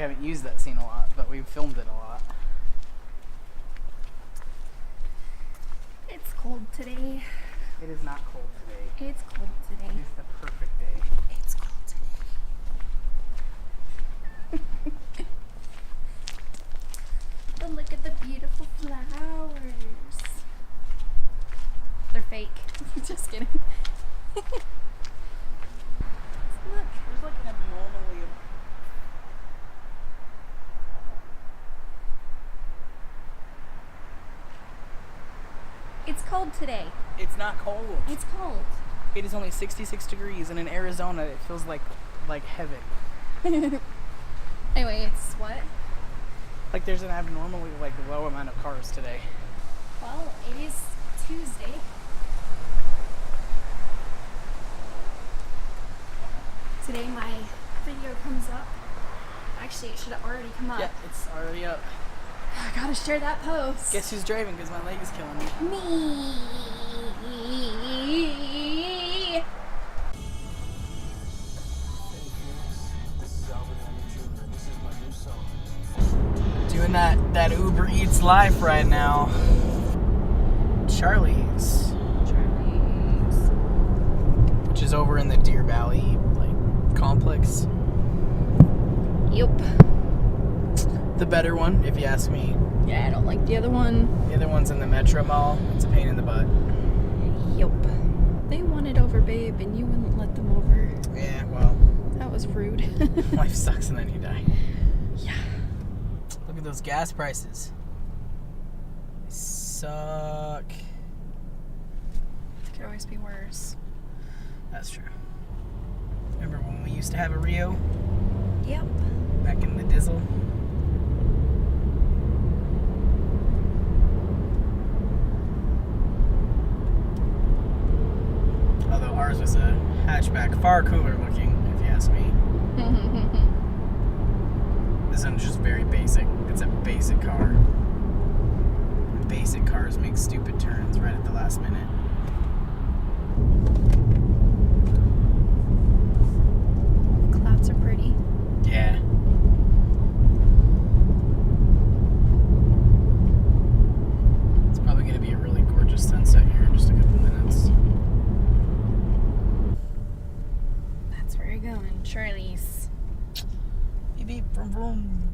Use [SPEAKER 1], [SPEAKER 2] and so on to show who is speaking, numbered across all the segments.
[SPEAKER 1] we haven't used that scene a lot, but we've filmed it a lot.
[SPEAKER 2] It's cold today.
[SPEAKER 1] It is not cold today.
[SPEAKER 2] It's cold today.
[SPEAKER 1] It is the perfect day.
[SPEAKER 2] It's cold today. But look at the beautiful flowers. They're fake. Just kidding. Look.
[SPEAKER 1] There's like an abnormally...
[SPEAKER 2] It's cold today.
[SPEAKER 1] It's not cold.
[SPEAKER 2] It's cold.
[SPEAKER 1] It is only 66 degrees, and in Arizona it feels like heaven.
[SPEAKER 2] Anyway, it's what?
[SPEAKER 1] Like there's an abnormally low amount of cars today.
[SPEAKER 2] Well, it is Tuesday. Today my video comes up. Actually, it should have already come up.
[SPEAKER 1] Yeah, it's already up.
[SPEAKER 2] I gotta share that post.
[SPEAKER 1] Guess who's driving? Because my leg is killing me.
[SPEAKER 2] Me.
[SPEAKER 1] Doing that UberEats life right now. Charlie's, which is over in the Deer Valley complex.
[SPEAKER 2] Yup.
[SPEAKER 1] The better one, if you ask me.
[SPEAKER 2] Yeah, I don't like the other one.
[SPEAKER 1] The other one's in the Metro Mall. It's a pain in the butt.
[SPEAKER 2] Yup. They wanted over, babe, and you wouldn't let them over.
[SPEAKER 1] Yeah, well.
[SPEAKER 2] That was rude.
[SPEAKER 1] Life sucks and then you die.
[SPEAKER 2] Yeah.
[SPEAKER 1] Look at those gas prices. They suck.
[SPEAKER 2] It could always be worse.
[SPEAKER 1] That's true. Remember when we used to have a Rio?
[SPEAKER 2] Yep.
[SPEAKER 1] Back in the Dizzle? Although ours was a hatchback, far cooler looking, if you ask me. This one's just very basic. It's a basic car. Basic cars make stupid turns right at the last minute.
[SPEAKER 2] Clouds are pretty.
[SPEAKER 1] Yeah. It's probably going to be a really gorgeous sunset here in just a couple minutes.
[SPEAKER 2] That's where you're going, Charlie's.
[SPEAKER 1] Beep beep, vroom vroom.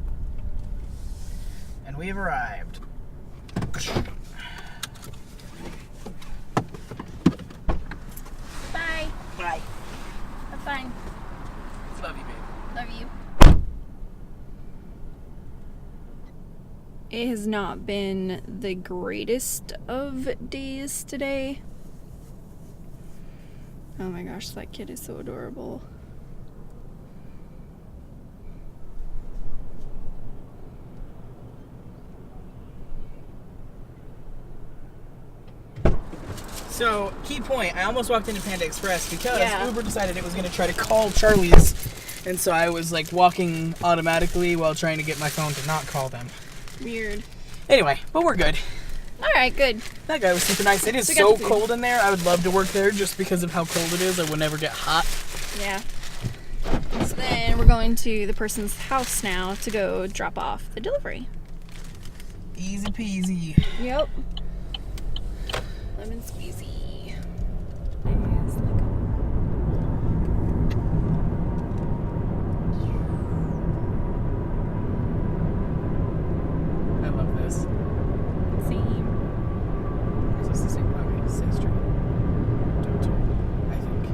[SPEAKER 1] And we've arrived.
[SPEAKER 2] Bye.
[SPEAKER 1] Bye.
[SPEAKER 2] Have fun.
[SPEAKER 1] Love you, babe.
[SPEAKER 2] Love you. It has not been the greatest of days today. Oh my gosh, that kid is so adorable.
[SPEAKER 1] So, key point, I almost walked into Panda Express because
[SPEAKER 2] Yeah.
[SPEAKER 1] Uber decided it was going to try to call Charlie's. And so I was walking automatically while trying to get my phone to not call them.
[SPEAKER 2] Weird.
[SPEAKER 1] Anyway, but we're good.
[SPEAKER 2] Alright, good.
[SPEAKER 1] That guy was super nice. It is
[SPEAKER 2] We got
[SPEAKER 1] so
[SPEAKER 2] the food.
[SPEAKER 1] cold in there. I would love to work there just because of how cold it is. I would never get hot.
[SPEAKER 2] Yeah. So then we're going to the person's house now to go drop off the delivery.
[SPEAKER 1] Easy peasy.
[SPEAKER 2] Yep. Lemon squeezy.
[SPEAKER 1] I love this.
[SPEAKER 2] Same.
[SPEAKER 1] Is this the same? Okay, 6th Street. Don't turn, I think.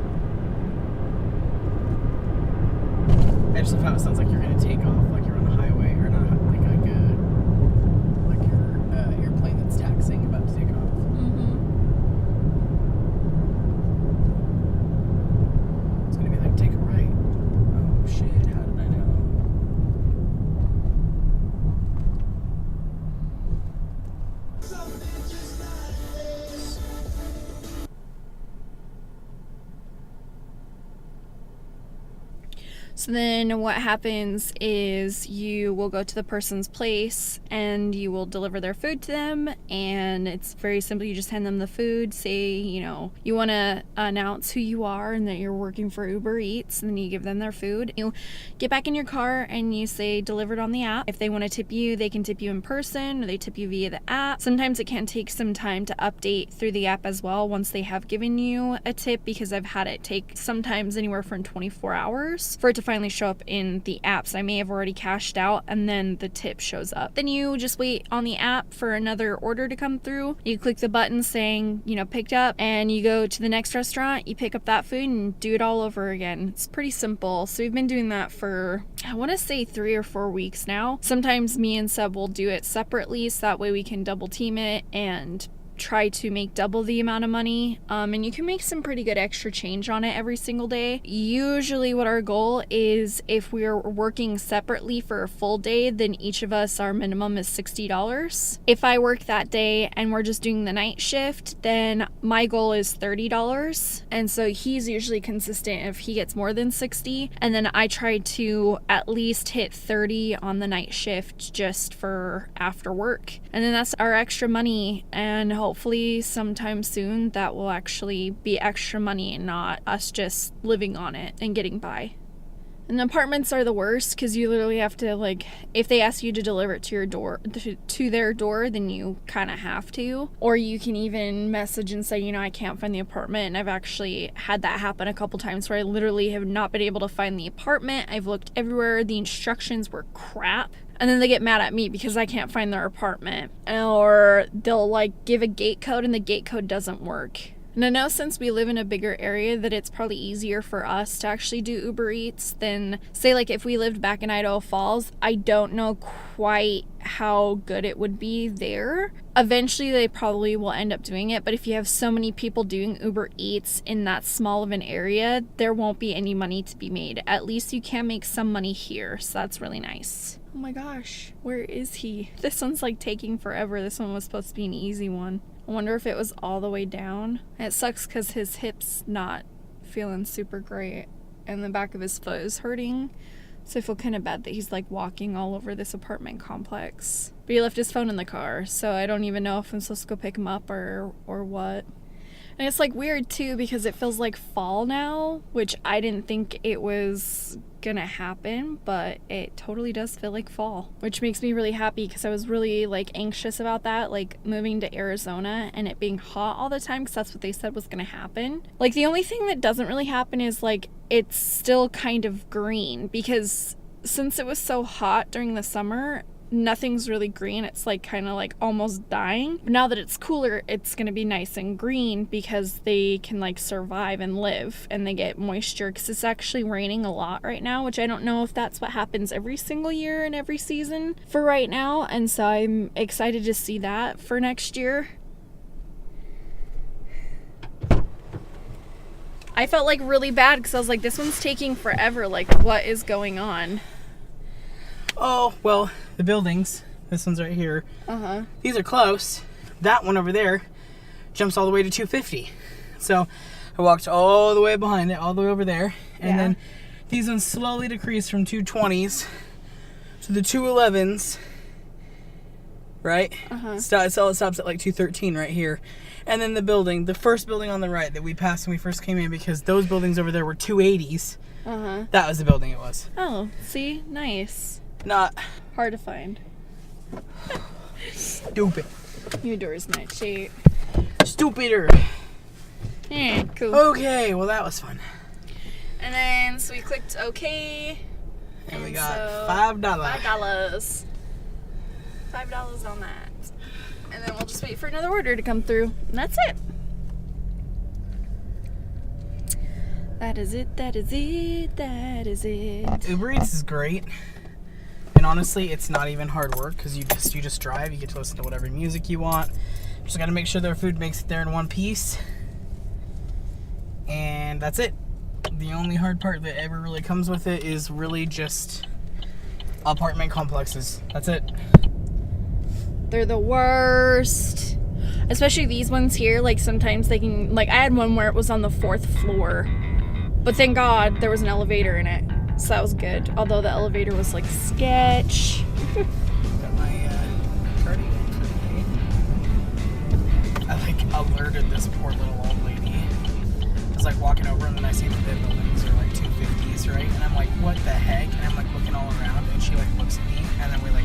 [SPEAKER 1] I just love how it sounds like you're going to take off, like you're on the highway, or not, like your airplane that's taxiing about to take off. It's going to be like, take a right. Oh shit, how did I know?
[SPEAKER 2] So then what happens is you will go to the person's place and you will deliver their food to them, and it's very simple. You just hand them the food, say, you know, you want to announce who you are and that you're working for UberEats, and then you give them their food. You get back in your car and you say delivered on the app. If they want to tip you, they can tip you in person or they tip you via the app. Sometimes it can take some time to update through the app as well once they have given you a tip, because I've had it take sometimes anywhere from 24 hours for it to finally show up in the apps. I may have already cashed out and then the tip shows up. Then you just wait on the app for another order to come through. You click the button saying, you know, picked up, and you go to the next restaurant, you pick up that food and do it all over again. It's pretty simple. So we've been doing that for, I want to say 3 or 4 weeks now. Sometimes me and Seb will do it separately so that way we can double team it and try to make double the amount of money, and you can make some pretty good extra change on it every single day. Usually what our goal is, if we're working separately for a full day, then each of us, our minimum is $60. If I work that day and we're just doing the night shift, then my goal is $30, and so he's usually consistent if he gets more than 60, and then I try to at least hit 30 on the night shift just for after work, and then that's our extra money. And hopefully sometime soon that will actually be extra money and not us just living on it and getting by. And apartments are the worst because you literally have to, like, if they ask you to deliver it to your door, to their door, then you kind of have to. Or you can even message and say, you know, I can't find the apartment. And I've actually had that happen a couple times where I literally have not been able to find the apartment. I've looked everywhere. The instructions were crap. And then they get mad at me because I can't find their apartment. Or they'll, like, give a gate code and the gate code doesn't work. And I know since we live in a bigger area that it's probably easier for us to actually do Uber Eats than, say, like if we lived back in Idaho Falls. I don't know quite how good it would be there. Eventually they probably will end up doing it, but if you have so many people doing Uber Eats in that small of an area, there won't be any money to be made. At least you can make some money here, so that's really nice. Oh my gosh, where is he? This one's like taking forever. This one was supposed to be an easy one. I wonder if it was all the way down. It sucks because his hip's not feeling super great and the back of his foot is hurting. So I feel kind of bad that he's like walking all over this apartment complex. But he left his phone in the car, so I don't even know if I'm supposed to go pick him up or what. And it's like weird too because it feels like fall now, which I didn't think it was gonna happen, but it totally does feel like fall, which makes me really happy because I was really like anxious about that, like moving to Arizona and it being hot all the time, because that's what they said was gonna happen. Like the only thing that doesn't really happen is like it's still kind of green, because since it was so hot during the summer, nothing's really green. It's like kind of like almost dying. But now that it's cooler, it's gonna be nice and green because they can like survive and live and they get moisture, because it's actually raining a lot right now, which I don't know if that's what happens every single year and every season for right now, and so I'm excited to see that for next year. I felt like really bad because I was like, this one's taking forever, like what is going on?
[SPEAKER 1] Oh, well, the buildings. This one's right here.
[SPEAKER 2] Uh-huh.
[SPEAKER 1] These are close. That one over there jumps all the way to 250. So I walked all the way behind it, all the way over there. And then these ones slowly decrease from 220s to the 211s. Right?
[SPEAKER 2] Uh-huh.
[SPEAKER 1] So it stops at like 213 right here. And then the first building on the right that we passed when we first came in, because those buildings over there were 280s.
[SPEAKER 2] Uh-huh.
[SPEAKER 1] That was the building it was.
[SPEAKER 2] Oh, see? Nice.
[SPEAKER 1] Not
[SPEAKER 2] hard to find.
[SPEAKER 1] Stupid.
[SPEAKER 2] Your door's night shape.
[SPEAKER 1] Stupider.
[SPEAKER 2] Cool.
[SPEAKER 1] Okay, well that was fun.
[SPEAKER 2] And then, so we clicked OK.
[SPEAKER 1] And we got
[SPEAKER 2] so
[SPEAKER 1] $5.
[SPEAKER 2] $5. $5 on that. And then we'll just wait for another order to come through. And that's it. That is it, that is it, that is it.
[SPEAKER 1] Uber Eats is great. And honestly, it's not even hard work because you just drive. You get to listen to whatever music you want. Just got to make sure their food makes it there in one piece. And that's it. The only hard part that ever really comes with it is really just apartment complexes. That's it.
[SPEAKER 2] They're the worst. Especially these ones here. Like sometimes they can, like I had one where it was on the 4th floor. But thank God there was an elevator in it. So that was good. Although the elevator was like sketch.
[SPEAKER 1] Got my cardigan for the day. I like alerted this poor little old lady. I was like walking over and then I see that the buildings are like 250s, right? And I'm like, what the heck? And I'm like looking all around and she like looks at me and then we're like,